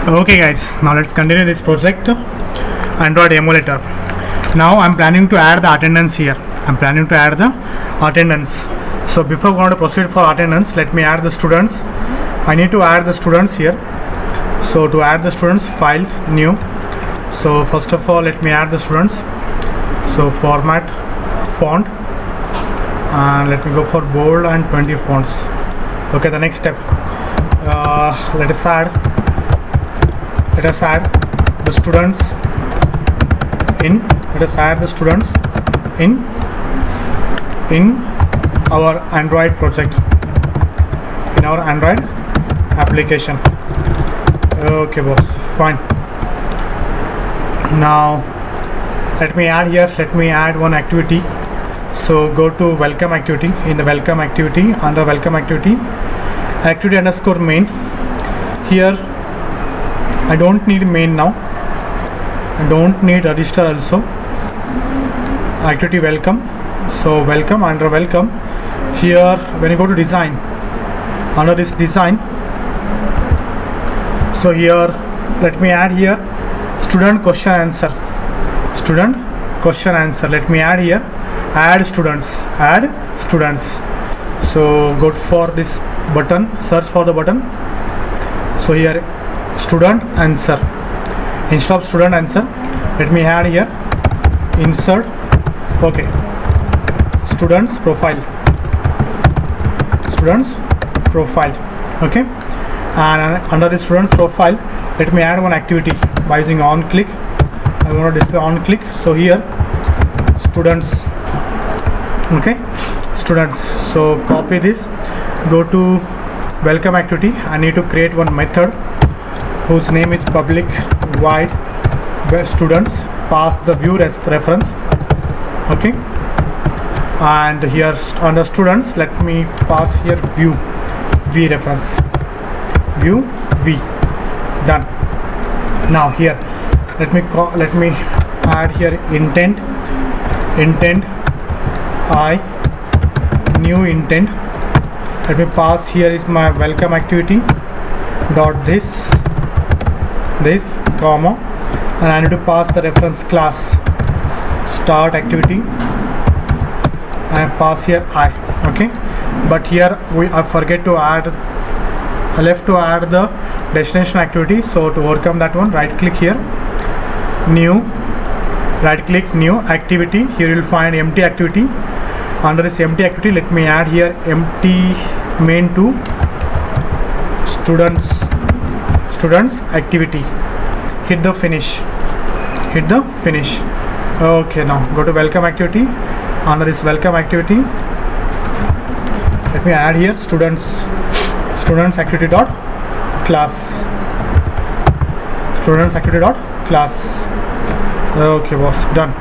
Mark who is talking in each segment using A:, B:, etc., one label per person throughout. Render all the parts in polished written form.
A: Okay guys, now let's continue this project, Android emulator. Now I'm planning to add the attendance here. So before going to proceed for attendance, let me add the students. I need to add the students here. So to add the students, file, new. So first of all, let me add the students. So format, font, and let me go for bold and 20 fonts. Okay, the next step, let us add the students in our Android project, in our Android application. Okay boss, fine. Now let me add one activity. So go to welcome activity. In the welcome activity, under welcome activity underscore main. Here I don't need main now. I don't need register also. Activity welcome. So welcome, under welcome, here when you go to design, under this design, so here let me add here student question answer. Let me add here add students. So go for this button, search for the button. So here student answer. Instead of student answer, let me add here insert. Okay, students profile. Okay, and under the students profile, let me add one activity by using on click. I want to display on click. So here students. Okay, students. So copy this, go to welcome activity. I need to create one method whose name is public void students, pass the view reference. Okay, and here under students, let me pass here view v reference, view v. Done. Now here let me add here intent I new intent. Let me pass here is my welcome activity dot this comma, and I need to pass the reference class start activity and pass here I. Okay, but here I left to add the destination activity. So to overcome that one, right click here, new activity. Here you will find empty activity. Under this empty activity, let me add here empty main to students activity. Hit the finish. Okay, now go to welcome activity. Under this welcome activity, let me add here students activity dot class. Okay boss, done.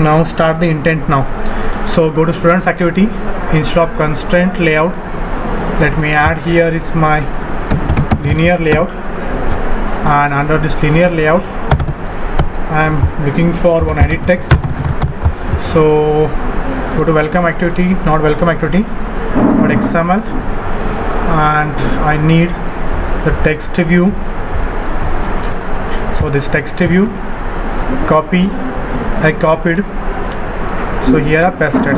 A: Now start the intent now. So go to students activity, instead of constraint layout, let me add here is my linear layout, and under this linear layout I am looking for one edit text. So go to welcome activity, not welcome activity, but XML, and I need the text view. So this text view, I copied, so here I pasted.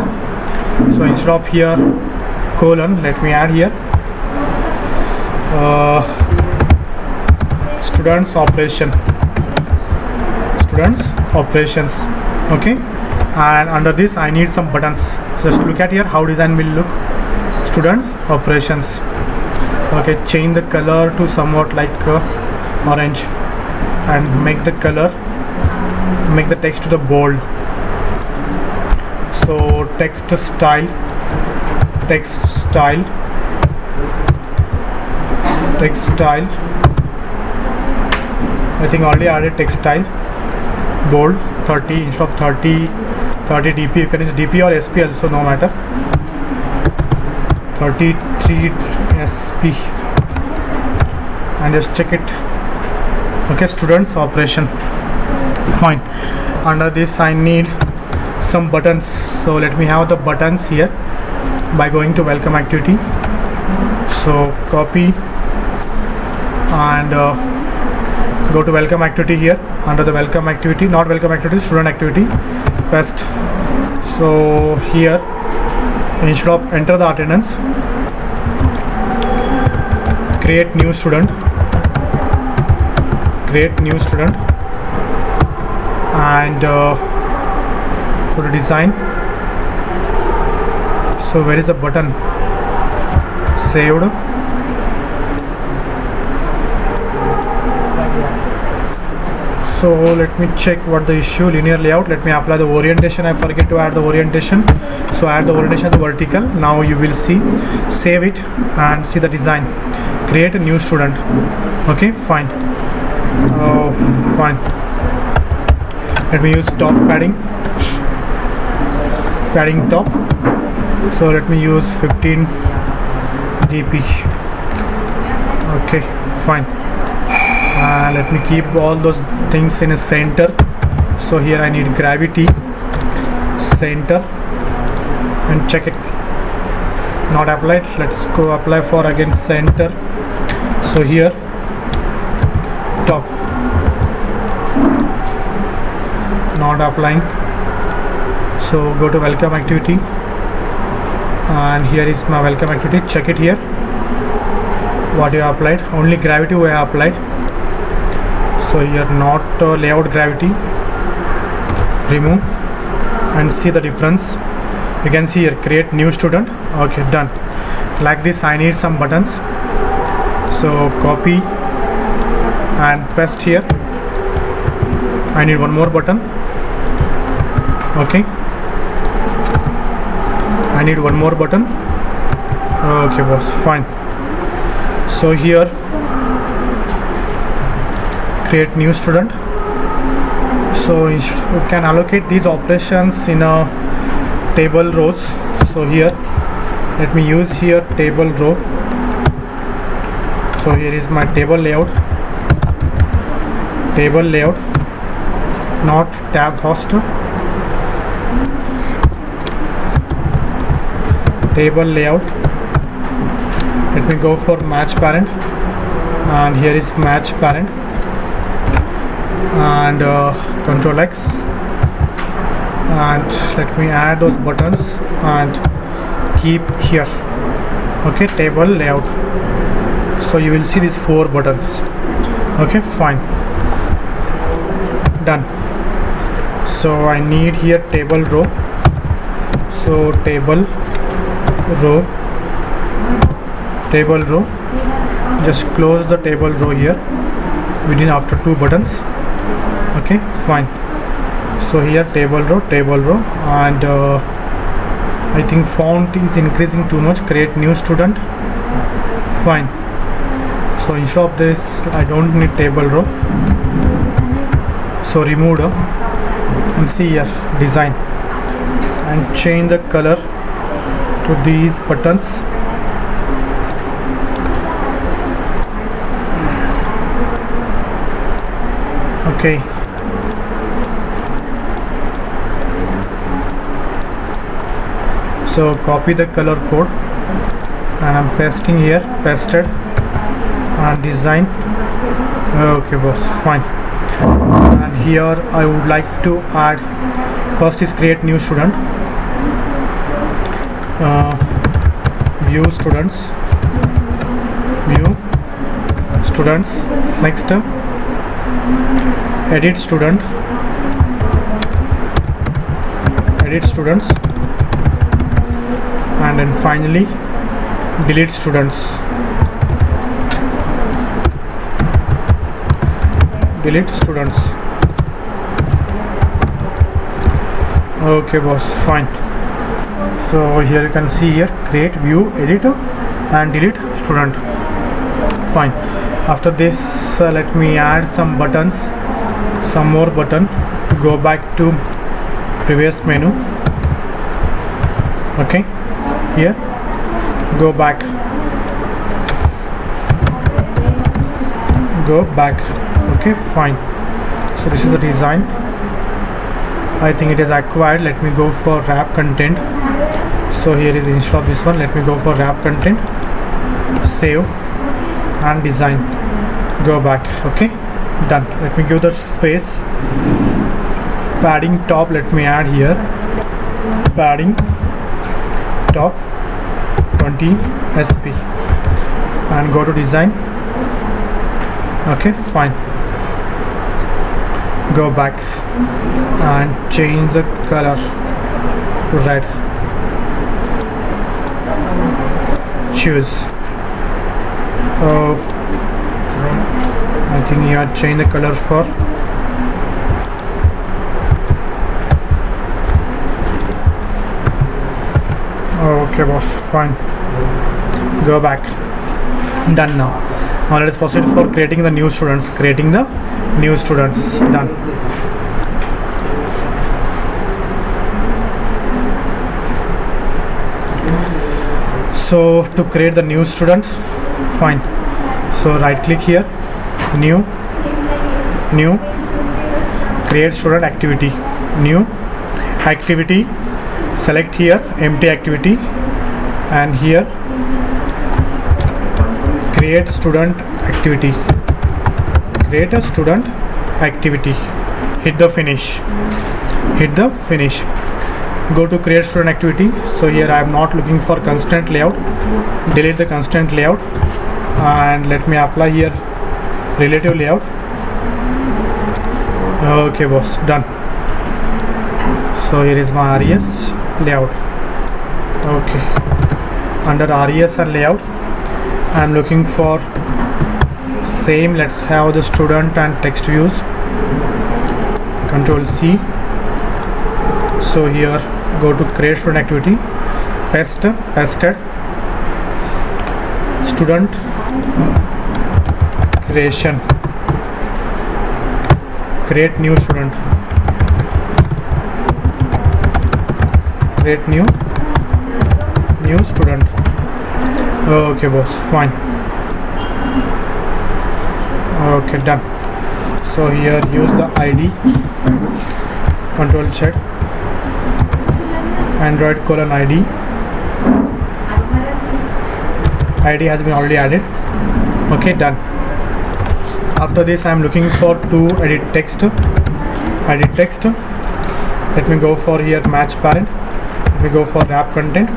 A: So instead of here colon, let me add here students operations. Okay, and under this I need some buttons. Just look at here how design will look. Students operations. Okay, change the color to somewhat like orange, and make the text to the bold. So text style. I think already added text style, bold 30 instead of 30 dp. You can use dp or sp also, no matter. 33 sp, and just check it. Okay, students operation, fine. Under this I need some buttons, so let me have the buttons here. by going to welcome activity. So copy and go to welcome activity here. Under the welcome activity, not welcome activity, student activity, paste. So here, instead of enter the attendance, create new student, and go to design. So where is the button? Saved. So let me check what the issue. Linear layout. Let me apply the orientation. I forget to add the orientation. So add the orientation as vertical. Now you will see. Save it and see the design. Create a new student. Okay, fine. Fine. Let me use top padding. Padding top. So let me use 15 dp. Okay, fine. Let me keep all those things in a center. So here I need gravity, center, and check it. Not applied. Let's go apply for again center. So here top, not applying. So go to welcome activity, and here is my welcome activity. Check it here. What you applied? Only gravity we have applied. So here not layout gravity. Remove and see the difference. You can see here create new student. Okay, done. Like this I need some buttons. So copy and paste here. I need one more button. Okay, I need one more button. Okay boss, fine. So here create new student. So you can allocate these operations in a table rows. So here let me use here table row. So here is my table layout, not tab host. Table layout. Let me go for match parent, and here is match parent, and control X, and let me add those buttons and keep here. Okay, table layout. So you will see these 4 buttons. Okay, fine, done. So I need here table row. So table row, just close the table row here within after 2 buttons. Okay, fine. So here table row, and I think font is increasing too much. Create new student. Fine. So instead of this I don't need table row. So remove and see here design, and change the color to these buttons. Okay, so copy the color code and I'm pasting here, pasted, and design. Okay boss, fine. And here I would like to add, first is create new student, view students, next edit students, and then finally delete students. Okay boss, fine. So here you can see here create, view, edit, and delete student. Fine. After this let me add some buttons, some more button to go back to previous menu. Okay, here go back, okay, fine. So this is the design. I think it is acquired. Let me go for wrap content. So here is instead of this one, let me go for wrap content, save and design, go back. Okay, done. Let me give the space, padding top, let me add here padding top 20 sp and go to design. Okay, fine, go back and change the color to red, choose. I think you have changed the color for okay boss, fine, go back, done. Now let us proceed for creating the new students. Done. So to create the new student, fine, so right click here, new, create student activity, new activity, select here empty activity and here create student activity, create a student activity, hit the finish, go to create student activity. So here I am not looking for constraint layout, delete the constraint layout and let me apply here relative layout. Okay boss, done. So here is my res layout. Okay, under res and layout I am looking for same, let's have the student and text views, Control C. So here go to create student activity, pasted student creation, create new student, create new student. Okay boss, fine, okay, done. So here use the ID, Control Z, Android :ID. ID has been already added. Okay, done. After this I am looking for to edit text. Let me go for here match parent, let me go for wrap content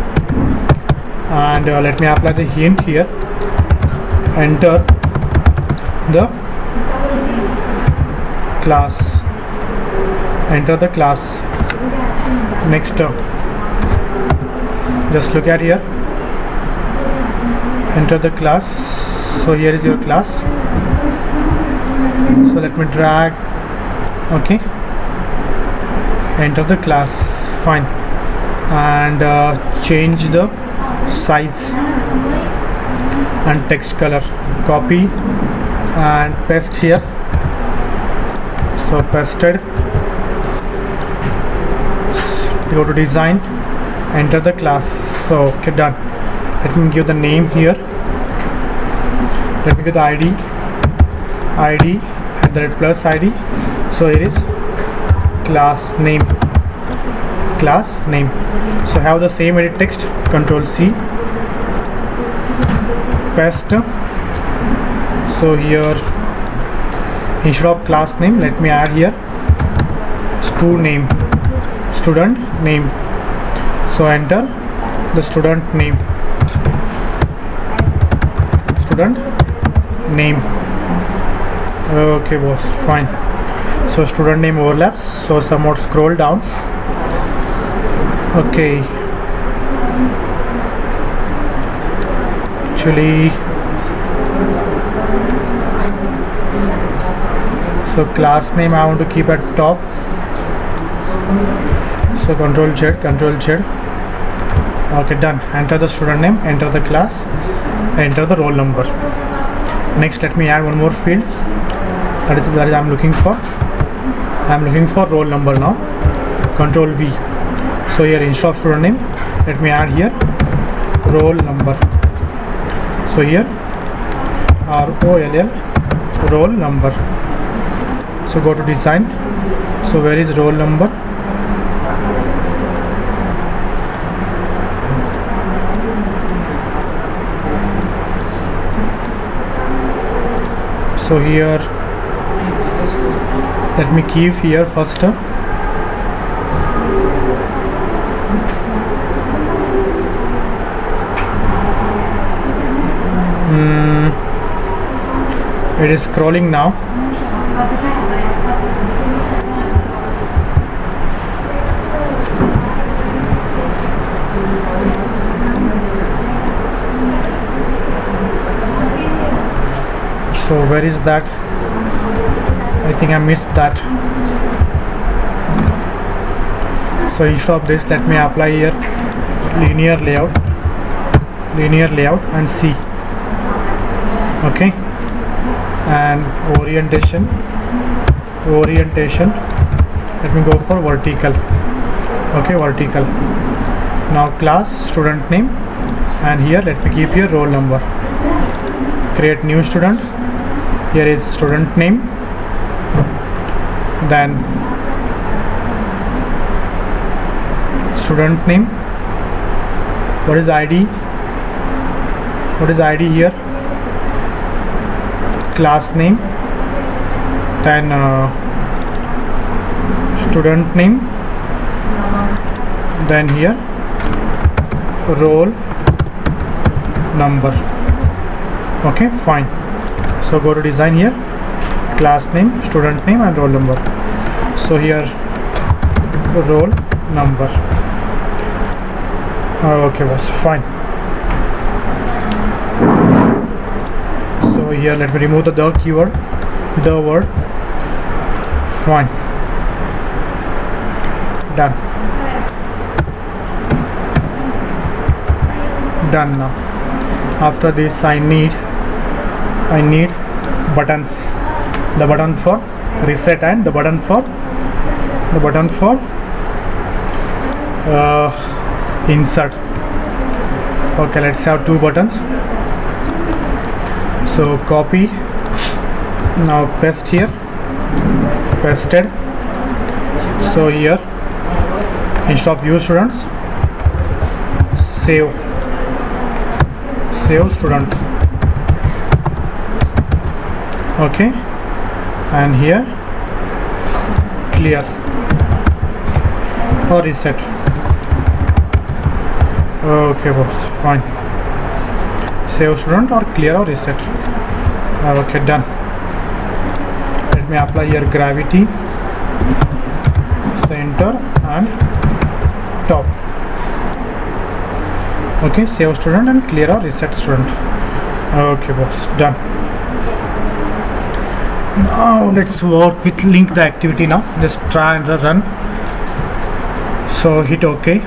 A: and let me apply the hint here, enter the class, next just look at here, enter the class. So here is your class, so let me drag, okay, enter the class, fine, and change the size and text color, copy and paste here. So pasted, go to design, enter the class. So okay, done. Let me give the name here, let me give the ID and the plus ID. So here is class name. So have the same edit text, Control C, paste. So here instead of class name, let me add here student name. So enter the student name. Okay boss, fine. So student name overlaps, so somewhat scroll down. Okay, actually, so class name I want to keep at top. So Control Z. Okay, done. Enter the student name, enter the class, enter the roll number. Next, let me add one more field. That is I'm looking for. I'm looking for roll number now. Control V. So here instead of student name, let me add here roll number. So here ROLL, roll number. So go to design. So where is roll number? So here let me keep here first it is scrolling now. So where is that? I think I missed that. So instead of this, let me apply here linear layout and C. Okay, and orientation, let me go for vertical. Okay, vertical. Now class student name, and here let me keep here roll number. Create new student. Here is student name, then student name. What is ID? What is ID here? Class name, then student name, then here roll number. Okay, fine. So go to design here, class name, student name and roll number. So here roll number. Okay, was fine. So here let me remove the keyword, the word. Fine. Done. Done now. After this I need buttons. The button for reset and the button for insert. Okay, let's have two buttons. So copy, now paste here, pasted. So here instead of view students, save student. Okay, and here clear or reset. Okay boss, fine. Save student or clear or reset. Okay, done. Let me apply here gravity, center and top. Okay, save student and clear or reset student. Okay boss, done. Now let's work with link the activity now. Just try and run. So hit OK.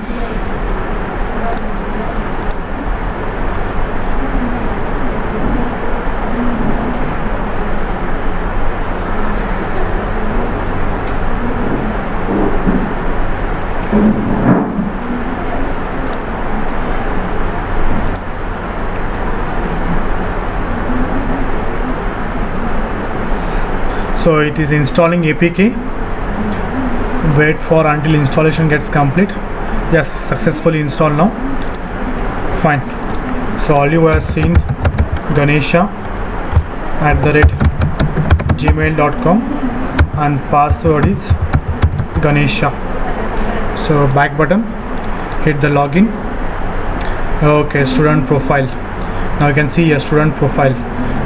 A: So it is installing APK. Wait for until installation gets complete. Yes, successfully installed now. Fine. So all you have seen ganesha@gmail.com and password is Ganesha. So back button, hit the login. Okay, student profile. Now you can see a student profile.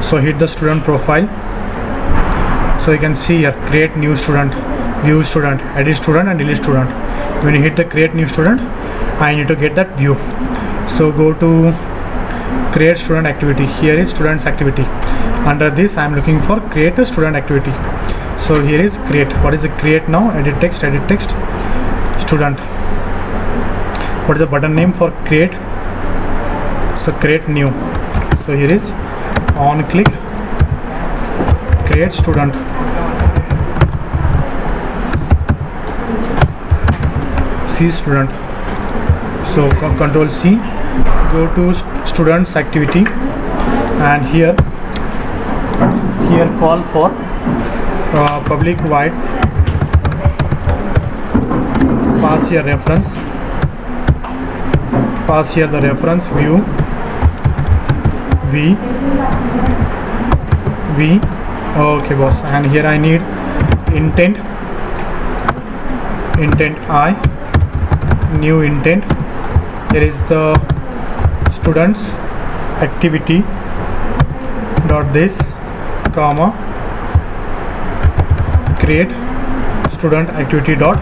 A: So hit the student profile. So you can see here create new student, view student, edit student and delete student. When you hit the create new student, I need to get that view. So go to create student activity. Here is students activity. Under this I am looking for create a student activity. So here is create. What is the create now? Edit text, student. What is the button name for create? So create new. So here is on click create student. C student. So control C, go to students activity and here call for public void, pass here reference, pass here the reference view v Okay boss, and here I need intent I, new intent. Here is the students activity dot this comma create student activity dot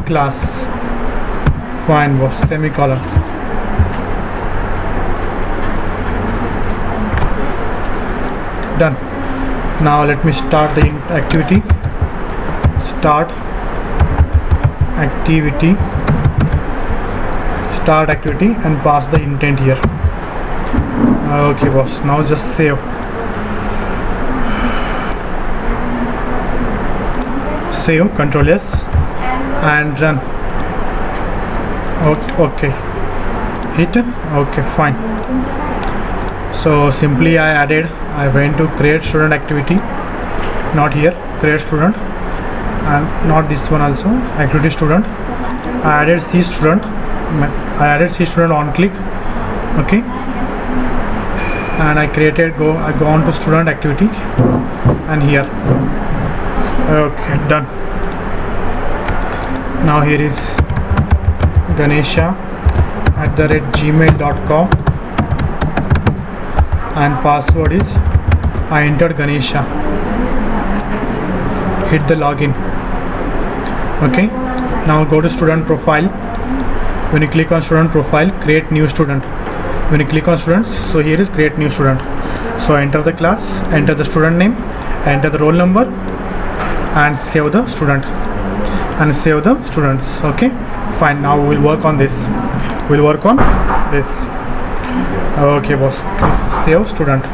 A: class. Fine boss, semicolon. Done. Now let me start the activity. Start activity and pass the intent here. Okay boss, now just save. Save, Control S and run. Okay, hit. Okay, fine. So simply I went to create student activity, not here, create student, and not this one also, activity student. I added C student on click. Okay, and I go on to student activity and here. Okay, done. Now here is ganesha@gmail.com and password is I entered Ganesha. Hit the login. Okay, now go to student profile. When you click on student profile, create new student. When you click on students, so here is create new student. So enter the class, enter the student name, enter the roll number and save the student and save the students. Okay, fine. Now we'll work on this. Okay boss, save student,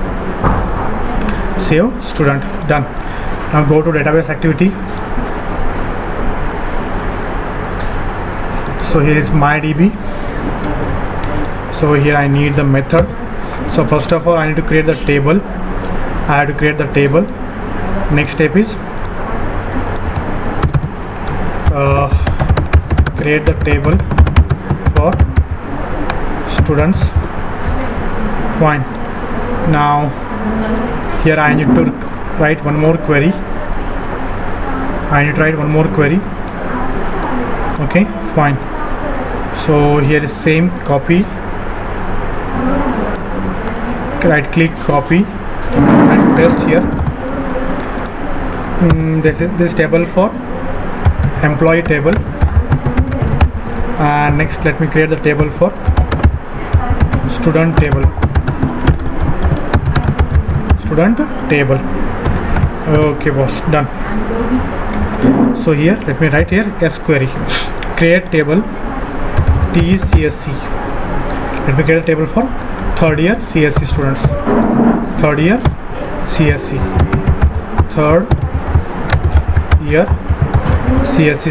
A: done. Now go to database activity. So here is MyDB. So here I need the method. So first of all I need to create the table. I have to create the table. Next step is create the table for students. Fine. Now here I need to write one more query. Okay, fine. So here is same copy, right click, copy and paste here. This is this table for employee table, and next let me create the table for student table. Okay boss, done. So here let me write here SQLite create table TCSC. Let me create a table for third year CSC students. Third year CSC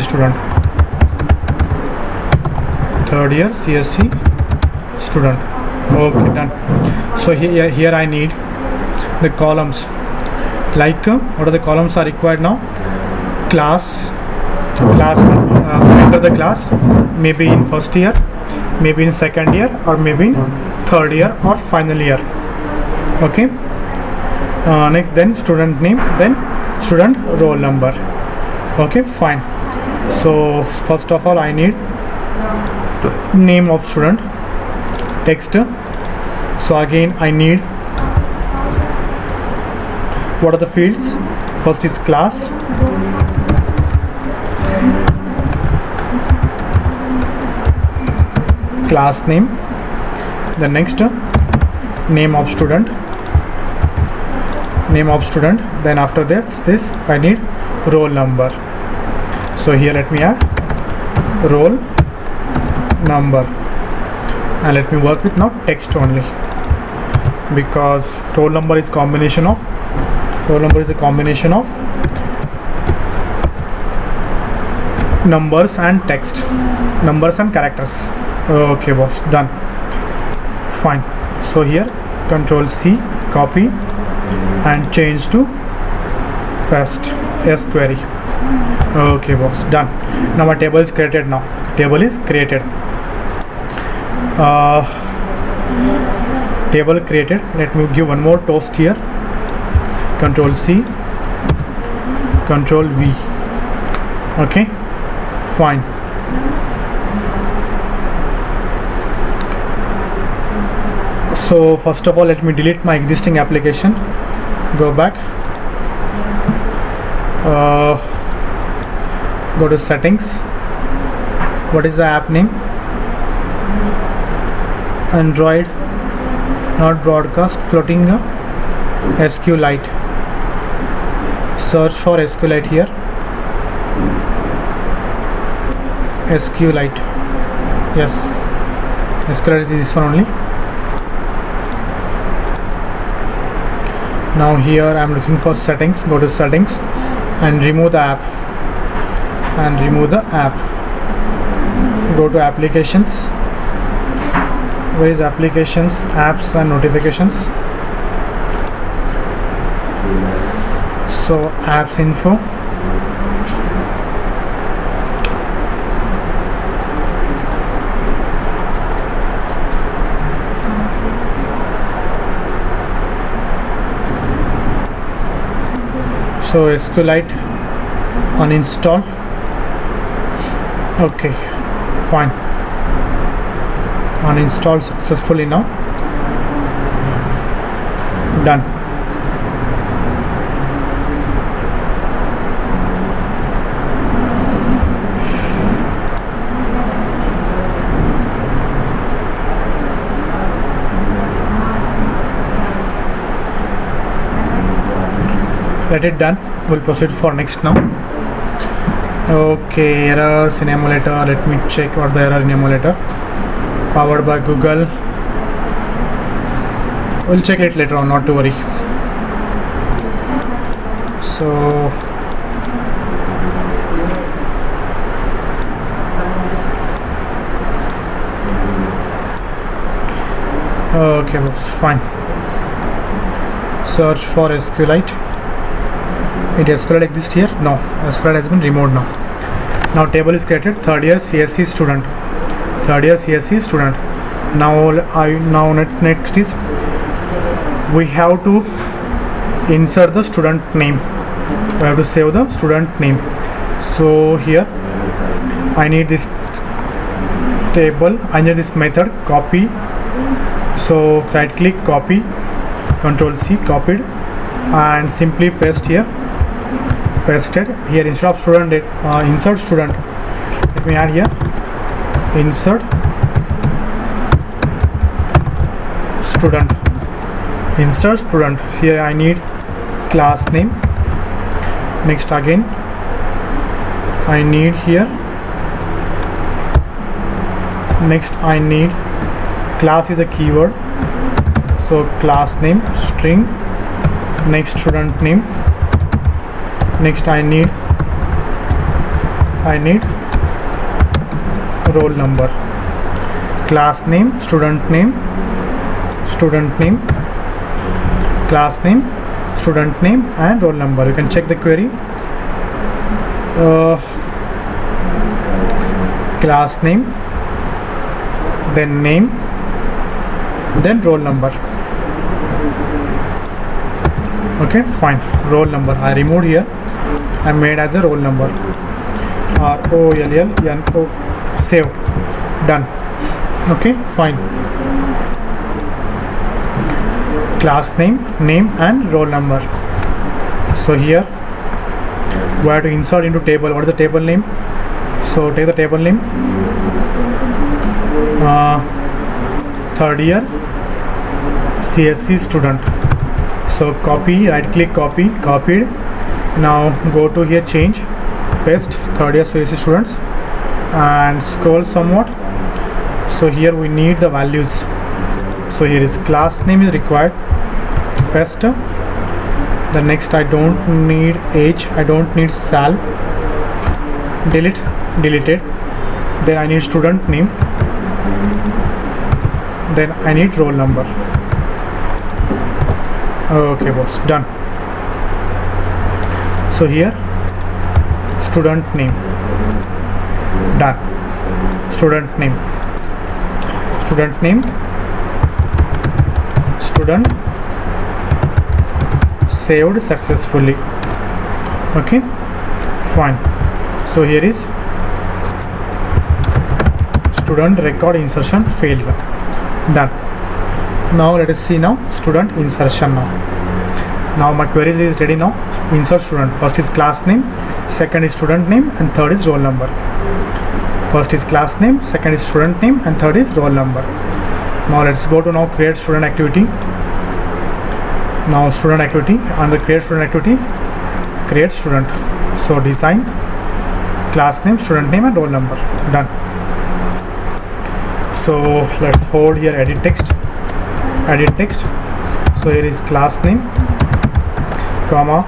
A: student. Third year CSC student. Okay, done. So here I need the columns. Like what are the columns are required now? Class, enter the class, maybe in first year, maybe in second year, or maybe in third year or final year. Okay, next then student name, then student roll number. Okay, fine. So first of all I need name of student, text. So again I need, what are the fields? First is class, name, the next name of student, then after that this I need roll number. So here let me add roll number, and let me work with now text only, because roll number is a combination of numbers and text, numbers and characters. Okay boss, done. Fine. So here Control C, copy and change to paste SQLite. Okay boss, done. Now my table is created. Table created. Let me give one more toast here. Control C, Control V. Okay, fine. So first of all, let me delete my existing application. Go back, go to settings. What is the app name? Android, not broadcast, floating SQLite. Search for SQLite here. SQLite. Yes, SQLite is this one only. Now here I am looking for settings. Go to settings and remove the app. Go to applications. Where is applications, apps and notifications? So apps info. So SQLite uninstall. Okay, fine. Uninstall successfully now. Done. Let it done. We'll proceed for next now. Okay, errors in emulator. Let me check what the error in emulator. Powered by Google. We'll check it later on, not to worry. So okay, looks fine. Search for SQLite. It SQLite exists here? No, SQLite has been removed now. Now table is created. Third year CSE student. Now next is we have to insert the student name. We have to save the student name. So here I need this table. I need this method copy. So right click, copy, Control C, copied, and simply paste here. Pasted here. Instead of student, insert student. Let me add here insert student. Insert student. Here I need class name. Next again I need here. Next I need class is a keyword. So class name string. Next student name. Next I need roll number. Class name, student name, class name, student name, and roll number. You can check the query. Class name, then name, then roll number. Okay, fine. Roll number I removed here. I made as a roll number. ROLLNO. Save. Done. Okay, fine. Class name, and roll number. So here we have to insert into table. What is the table name? So take the table name. Third year CSE student. So copy, right click, copy, copied. Now go to here, change, paste, third year CSE students, and scroll somewhat. So here we need the values. So here is class name is required, paste. The next I don't need age, I don't need sal, deleted. Then I need student name, then I need roll number. Okay boss, done. So here student name, done. Student name, saved successfully. Okay. Fine. So here is student record insertion failed. Done. Now let us see now student insertion now my queries is ready now. Insert student. First is class name, second is student name, and third is roll number. First is class name, second is student name, and third is roll number. Now let's go to now create student activity. Now student activity, under create student activity, create student. So design, class name, student name, and roll number. Done. So let's hold here edit text. So here is class name, comma,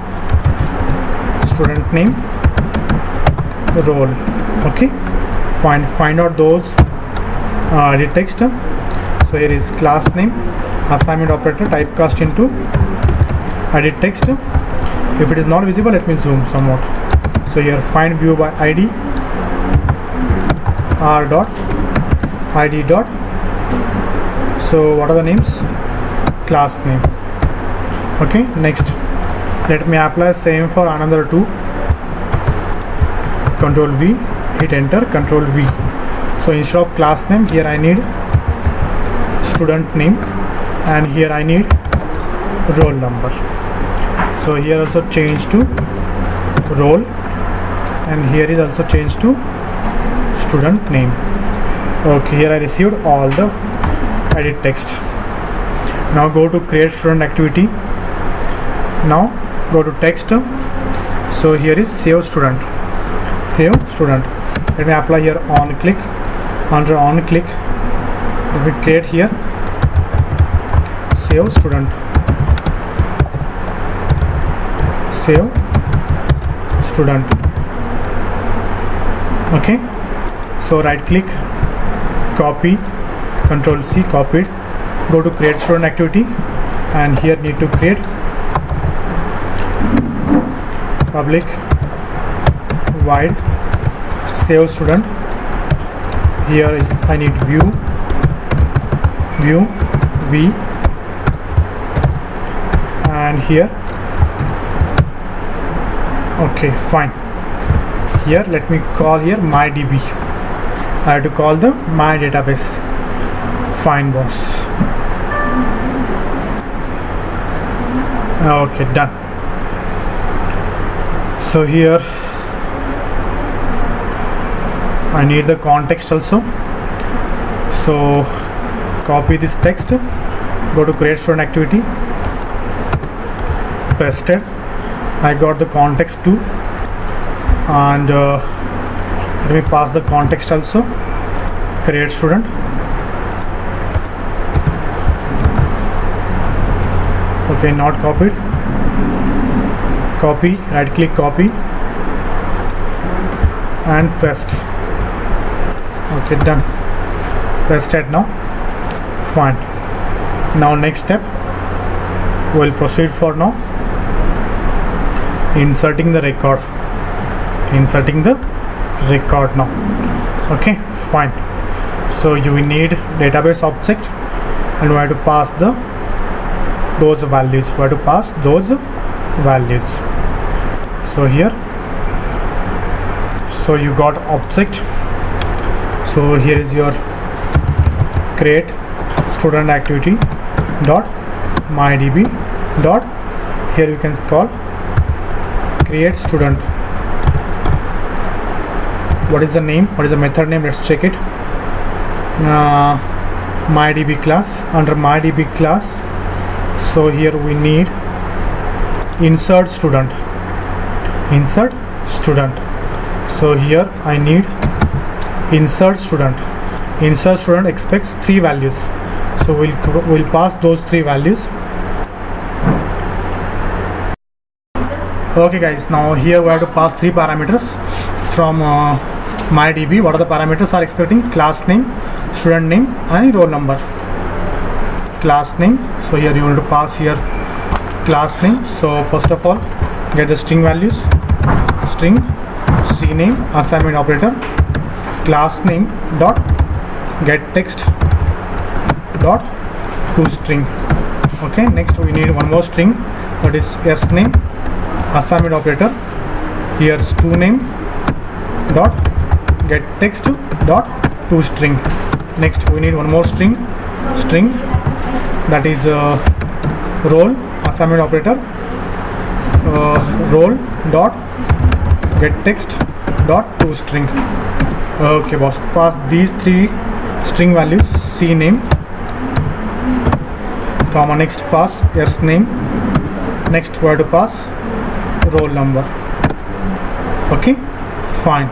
A: student name, role. Okay, find out those edit text. So here is class name, assignment operator, typecast into edit text. If it is not visible, let me zoom somewhat. So here find view by id, r dot id dot. So what are the names? Class name. Okay, next let me apply same for another two. Control V, hit enter, Control V. So instead of class name, here I need student name, and here I need roll number. So here also change to roll, and here is also change to student name. Okay, here I received all the edit text. Now go to create student activity. Now go to text. So here is save student. Let me apply here on click. Under on click, let me create here save student. Okay, so right click, copy, Control C, copied. Go to create student activity, and here need to create public void save student. Here is I need view v, and here okay, fine. Here let me call here mydb. I have to call the my database. Fine, boss. Okay, done. So here I need the context also. So copy this text, go to create student activity, pasted. I got the context too, and let me pass the context also. Create student. Okay, not copied. Copy, right click, copy, and paste. Okay, done. Pasted now. Fine. Now next step, we'll proceed for now inserting the record now. Okay, fine. So you will need database object, and we have to pass those values. So here, so you got object. So here is your create student activity dot mydb dot, here you can call create student. What is the name? What is the method name? Let's check it. MyDB class. Under MyDB class, so here we need insert student. So here I need insert student. Insert student expects 3 values. So we'll pass those 3 values. Okay guys, now here we have to pass 3 parameters from MyDB. What are the parameters are expecting? Class name, student name, and roll number. Class name. So here you want to pass here class name. So first of all, get the string values. String, cname, assignment operator, class name dot get text dot toString. Okay, next we need one more string, that is s name, assignment operator, here toName dot get text dot toString. Next we need one more string that is role assignment operator, role dot get text dot toString. Okay boss, pass these three string values, CName comma, next pass SName, next word to pass roll number. Okay, fine.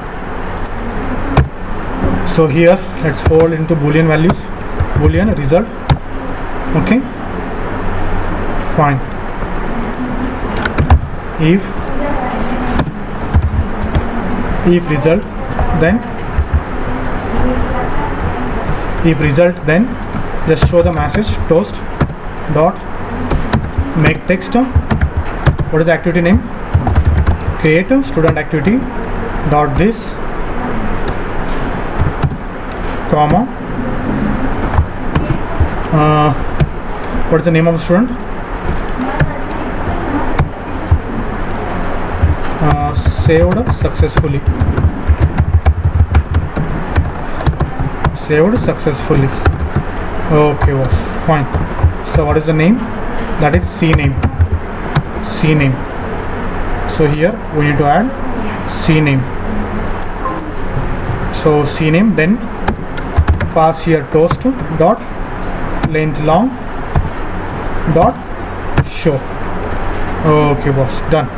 A: So here let's hold into boolean values, boolean result. Okay, fine. If result, then just show the message toast dot make text. What is the activity name? Create student activity dot this comma what is the name of the student? Saved successfully. Okay, was fine. So what is the name? That is CName. So here we need to add CName. So CName, then pass here toast dot length long dot show. Okay boss, done.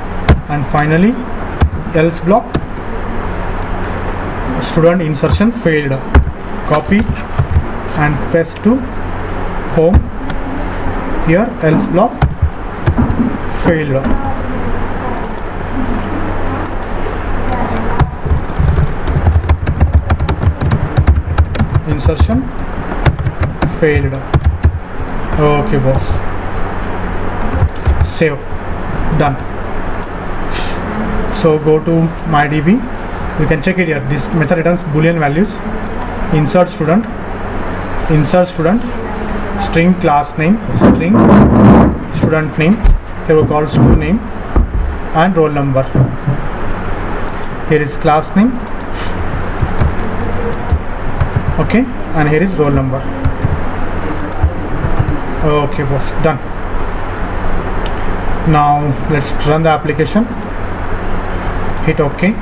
A: And finally else block, student insertion failed. Copy and paste to home. Here else block failed. Insertion failed. Okay boss, save, done. So go to MyDB, you can check it here. This method returns boolean values. Insert student, string class name, string student name, here we call toName, and roll number. Here is class name, okay, and here is roll number. Okay boss, done. Now let's run the application. Hit OK.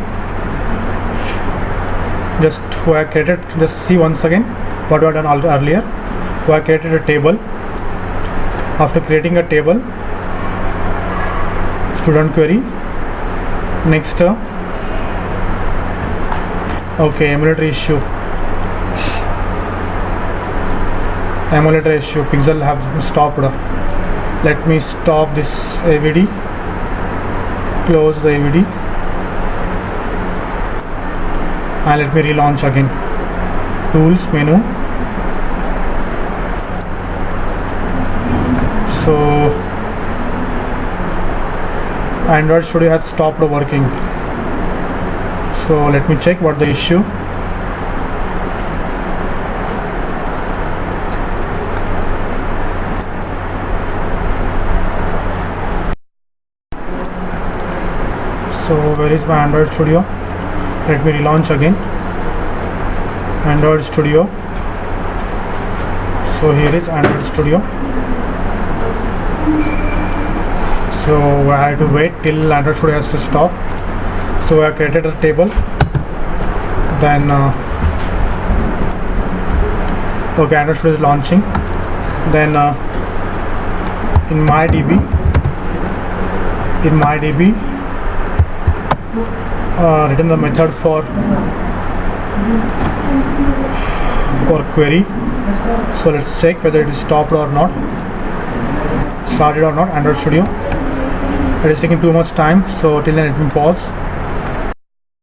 A: Just see once again what we have done earlier. We have created a table. After creating a table, student query. Next, okay, emulator issue. Pixel have stopped. Let me stop this AVD. Close the AVD. And let me relaunch again. Tools menu. So Android Studio has stopped working. So let me check what the issue. So where is my Android Studio? Let me relaunch again. Android Studio. So here is Android Studio. So I have to wait till Android Studio has to stop. So I created a table. Then okay, Android Studio is launching. Then in MyDB, written the method for query. So let's check whether it is stopped or not, started or not. Android Studio, it is taking too much time, so till then let me pause.